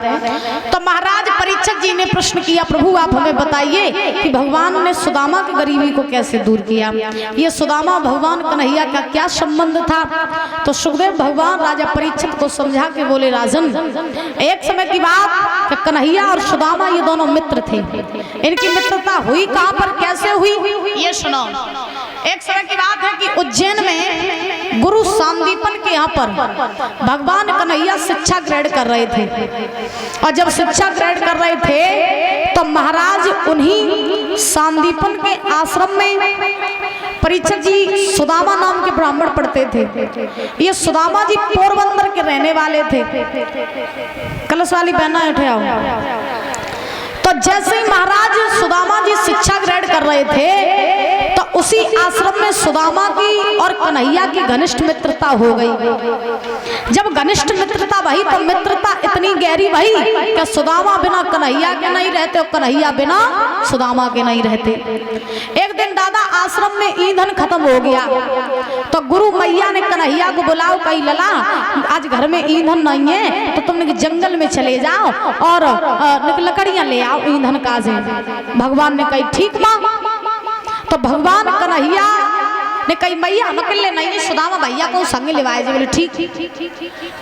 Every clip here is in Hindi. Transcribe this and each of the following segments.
तो महाराज परीक्षक जी ने प्रश्न किया, प्रभु आप हमें बताइए कि भगवान ने सुदामा की गरीबी को कैसे दूर किया, ये सुदामा भगवान कन्हैया का क्या संबंध था। तो सुखदेव भगवान राजा परीक्षित को समझा के बोले, राजन एक समय की बात कि कन्हैया और सुदामा ये दोनों मित्र थे। इनकी मित्रता हुई कहां पर, कैसे हुई, ये सुनो। एक समय की बात है कि उज्जैन में गुरु सांदीपन के यहाँ पर भगवान कन्हैया शिक्षा ग्रहण कर रहे थे, और जब शिक्षा ग्रहण कर रहे थे तो महाराज उन्हीं सांदीपन के आश्रम में परीक्षक जी सुदामा नाम के ब्राह्मण पढ़ते थे। ये सुदामा जी पोरबंदर के रहने वाले थे। कलश वाली बहना उठे आओ। तो जैसे ही महाराज सुदामा जी शिक्षा ग्रहण कर रहे थे तो उसी आश्रम में सुदामा की और कन्हैया की घनिष्ठ मित्रता हो गई। जब घनिष्ठ मित्रता भई तो मित्रता इतनी गहरी भई कि सुदामा बिना कन्हैया के नहीं रहते और कन्हैया बिना सुदामा के नहीं रहते। एक दिन दादा आश्रम में ईंधन खत्म हो गया तो गुरु मैया ने कन्हैया को बुलाओ, कही लला आज घर में ईंधन नहीं है तो तुम जंगल में चले जाओ और लकड़ियां ले आओ, ईंधन काज है। भगवान ने कही ठीक मां। तो भगवान कन्हैया ने कही मैया हम अकेले नहीं है, सुदामा भैया को संग लेवाए। बोले ठीक।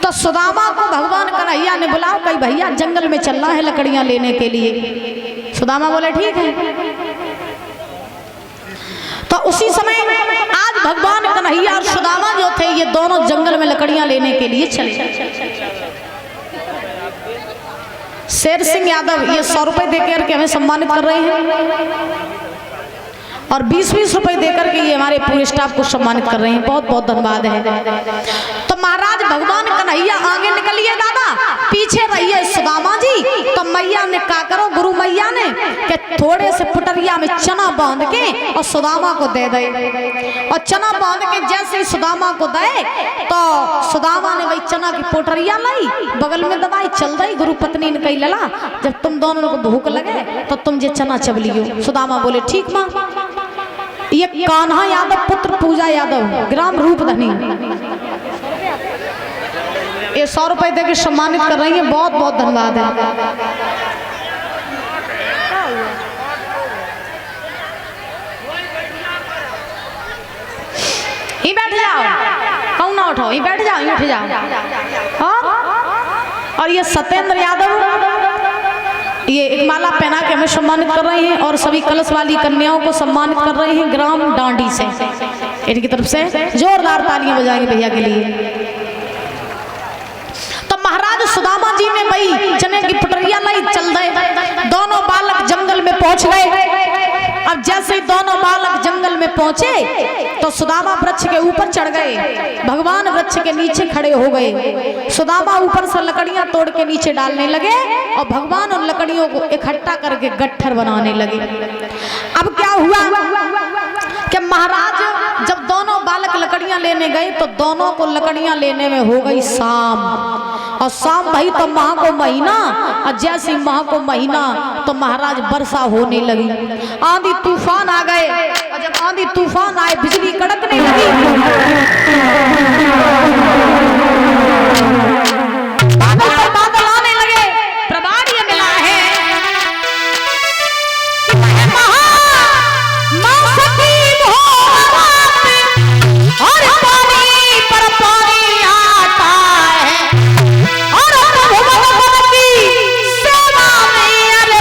तो सुदामा को भगवान कन्हैया ने बुलाओ, कही भैया जंगल में चलना है लकड़ियां लेने के लिए। सुदामा बोले ठीक है। तो उसी समय आज भगवान कन्हैया और सुदामा जो थे ये दोनों जंगल में लकड़ियां लेने के लिए चले। शेर सिंह यादव ये 100 रुपए देकर के हमें सम्मानित कर रहे हैं और 20-20 रुपए देकर के ये हमारे पूरे स्टाफ को सम्मानित कर रहे हैं। बहुत बहुत धन्यवाद है। तो महाराज भगवान कन्हैया आगे निकलिए दादा, पीछे रहिए सुदामा जी। तो मैया ने क्या करो, गुरु मैया ने कि थोड़े से पुटरिया में चना बांध के और सुदामा को दे दे। और चना बांध के जैसे ही सुदामा को दे तो सुदामा ने वही चना की पोटरिया लाई, बगल में दबाई, चल रही। गुरु पत्नी ने कही लला जब तुम दोनों को भूख लगे तो तुम ये चना चब लियो। सुदामा बोले ठीक मां। ये कान्हा यादव पुत्र पूजा यादव ग्राम रूपधनी ये 100 रुपए देकर सम्मानित कर रही है। बहुत बहुत धन्यवाद है। ही बैठ जाओ, कहूँ ना उठो, ही बैठ जाओ, ही उठ जाओ। और ये सत्येंद्र यादव ये एक माला पहना के हमें सम्मानित कर रहे हैं और सभी कलश वाली कन्याओं को सम्मानित कर रहे हैं ग्राम डांडी से। इनकी तरफ से जोरदार तालियां बजाएंगे भैया के लिए। तो महाराज सुदामा जी ने भाई चने की पटरिया लाई, चल गए। दोनों बालक जंगल में पहुंच गए। अब जैसे ही दोनों बालक जंगल में पहुंचे तो सुदामा वृक्ष के ऊपर चढ़ गए, भगवान वृक्ष के नीचे खड़े हो गए। सुदामा ऊपर से लकड़ियां तोड़ के नीचे डालने लगे और भगवान उन लकड़ियों को इकट्ठा करके गट्ठर बनाने लगे। अब क्या हुआ कि महाराज जब दोनों बालक लकड़ियां लेने गए तो दोनों को लकड़ियां लेने में हो गई शाम। और शाम भाई तो माह को महीना, और जैसे माह को महीना तो महाराज वर्षा होने लगी, आंधी तूफान आ गए। और जब आंधी तूफान आए बिजली कड़कने लगी, बादल पर बादल आने लगे। प्रमाण ये मिला है और पानी पर पानी आता है और भगवान की सेवा में अरे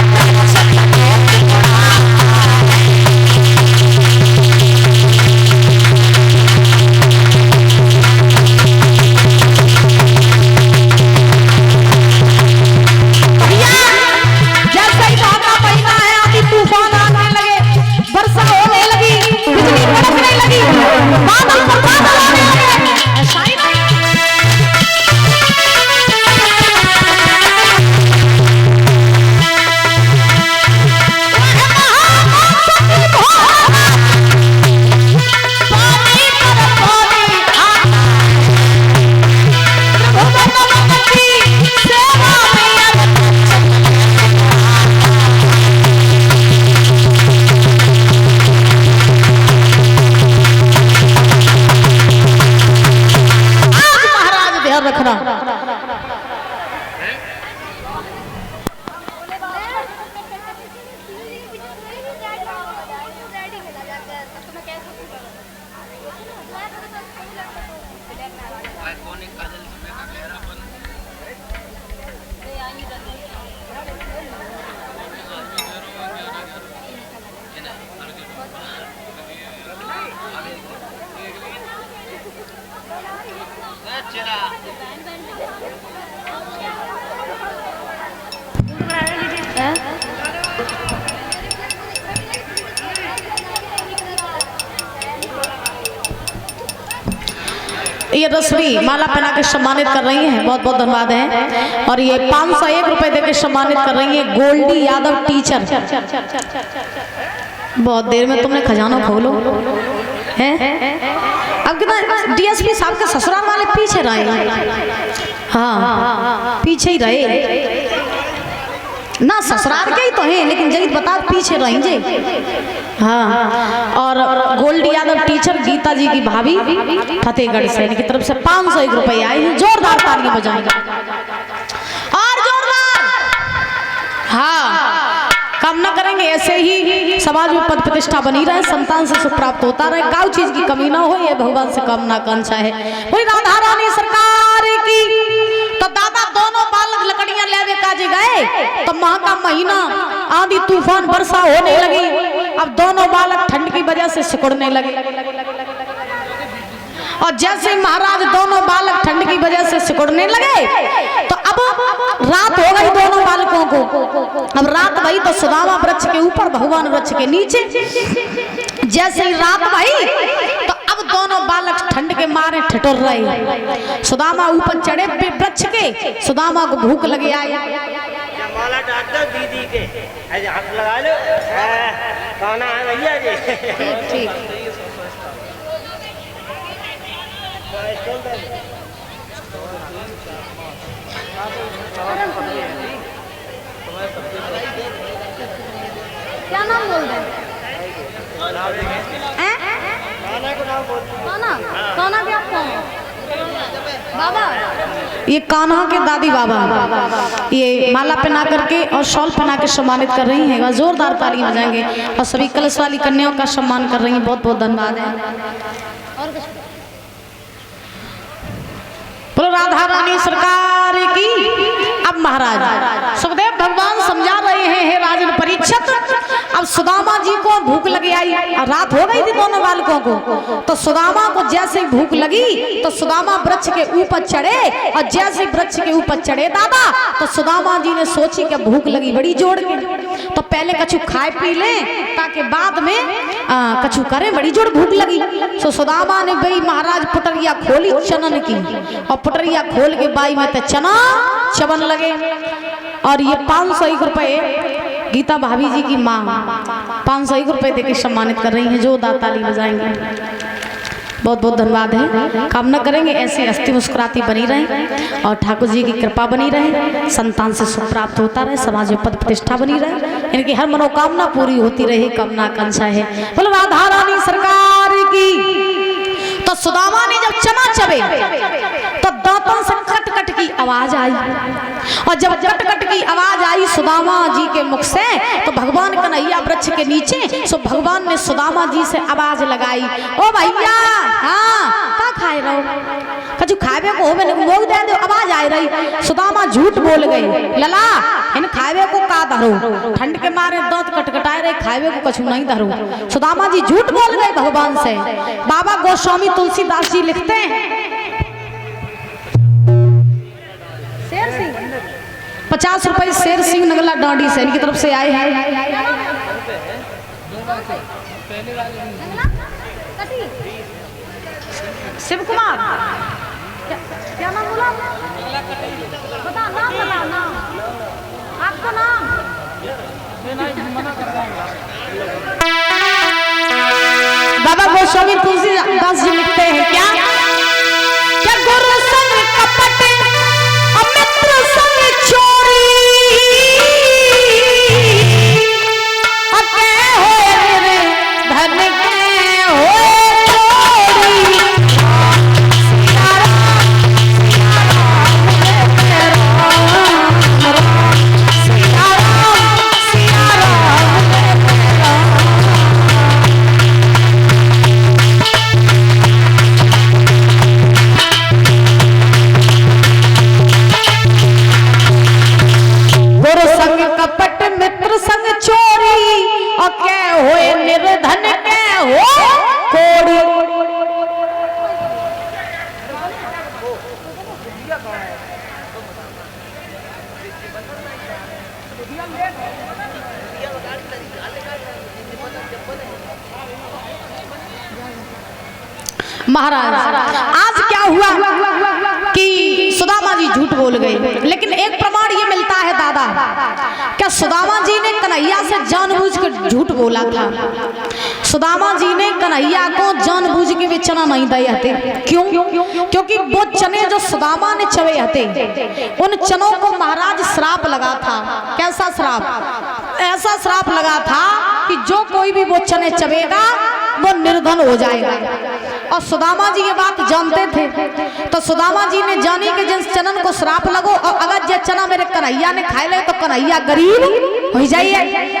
ये रश्मि माला पहना के सम्मानित कर रही हैं, बहुत बहुत धन्यवाद है। और ये 501 रुपए देके सम्मानित कर रही है गोल्डी यादव टीचर। बहुत देर में तुमने खजाना खोलो है। अब कितना डीएसपी साहब के ससुराल वाले पीछे रहे, हाँ पीछे ही रहे ना, ससुराल के ही तो हैं लेकिन जगत बता पीछे रहेंगे। हाँ और गोल्डी यादव टीचर गीता जी की भाभी फतेहगढ़ से इनकी तरफ से 501 रुपए आए हैं, जोरदार तालियां बजाएंगे और जोरदार। हाँ कामना करेंगे ऐसे ही समाज में पद प्रतिष्ठा बनी रहे, संतान से सुख प्राप्त होता रहे, काउ चीज की कमी ना हो, ये भगवान से कामना आकांक्षा है। कोई राधा रानी सरकार की। तो दादा दोनों बालक लकड़ियां लेवे काजे गए तो माह का महीना आंधी तूफान वर्षा होने लगी। अब दोनों बालक ठंड की वजह से सिकुड़ने लगे और जैसे महाराज दोनों बालक ठंड की वजह से सिकुड़ने लगे तो अब रात हो गई दोनों बालकों को। अब रात भई तो सुदामा वृक्ष के ऊपर भगवान वृक्ष के नीचे। जैसे ही रात भई तो अब दोनों बालक ठंड के मारे ठिठुर रहे। सुदामा ऊपर चढ़े वृक्ष के, सुदामा को भूख लगी आई। माला डाल दो दीदी के, हाथ लगा लो, खाना है भैया जी। ठीक क्या नाम बोल रहे हैं? कान्हा क्या बाबा? ये कान्हा के दादी बाबा ये माला पहना करके और शॉल पहना के सम्मानित कर रही हैं, जोरदार तालियां बजाएंगे और सभी कलश वाली कन्याओं का सम्मान कर रही हैं, बहुत बहुत धन्यवाद है। और बोलो राधा रानी सरकार की। अब महाराज सुखदेव भगवान समझा रहे हैं, हे राजन परीक्षित अब सुदामा जी को भूख लगी आई, रात हो गई थी दोनों बालकों को। तो सुदामा को जैसे भूख लगी तो सुदामा वृक्ष के ऊपर चढ़े और जैसे वृक्ष के ऊपर चढ़े दादा तो सुदामा जी ने सोची कि भूख लगी बड़ी जोड़ के, तो पहले कछु खाए पी ले ताकि बाद में कछु करें, बड़ी जोड़ भूख लगी। तो सुदामा ने भाई महाराज पुटरिया खोली चनन की और पुटरिया खोल के बाई में तो चना चबन लगे। और ये 501 रुपए गीता भाभी जी की माँ 501 रुपए देके सम्मानित कर रही हैं, जो ताली बजाएंगे। बहुत बहुत धन्यवाद है। कामना करेंगे ऐसी हस्ती मुस्कुराती बनी रहे और ठाकुर जी की कृपा बनी रहे, संतान से सुख प्राप्त होता रहे, समाज में पद प्रतिष्ठा बनी रहे, इनकी हर मनोकामना पूरी होती रहे, कामना आकांक्षा है। बोलो राधा रानी सरकार की। तो सुदामा ने जब चना चबे तो दांतों से कट कट की आवाज आई और जब कट कट की आवाज आई सुदामा जी के मुख से तो भगवान कन्हैया वृक्ष के नीचे सो भगवान ने सुदामा जी से आवाज लगाई, ओ भैया हाँ क्या खाए रहो, कछु खावे को मैंने मोग दे दो, आवाज आ रही। सुदामा झूठ बोल गए, लला इन खावे को का धरो, ठंड के मारे दांत कटकटाए रहे, खावे को कछु नहीं धरो। सुदामा जी झूठ बोल गए भगवान से। बाबा गोस्वामी तुलसीदास जी लिखते हैं 50 रुपए शेर सिंह नगला डांडी से इनकी तरफ से आए हैं। शिव कुमार क्या नाम बोला? बता नाम, बता नाम, आपका नाम। बाबा गोस्वामी तुलसीदास जी लिखते हैं क्या गुरु संग कपट मित्र संग चोरी अके होए रे धन के होए चोरी। महाराज आज क्या हुआ कि सुदामा जी झूठ बोल गए, लेकिन एक प्रमाण ये मिलता है दादा, क्या सुदामा जी ने कन्हैया से जानबूझकर झूठ बोला था? सुदामा जी ने कन्हैया को जानबूझ के वे चना नहीं दिए थे। क्यों? क्योंकि वो चने जो सुदामा ने चवे थे, उन चनों को महाराज श्राप लगा था। कैसा श्राप? ऐसा श्राप लगा था कि जो कोई भी वो चने चबेगा वो निर्धन हो जाएगा। और सुदामा जी ये बात जानते थे, तो सुदामा जी ने जानी कि जिन चनन को श्राप लगो और अगर ये चना मेरे कन्हैया ने खाए ले तो कन्हैया गरीब हो जाइए।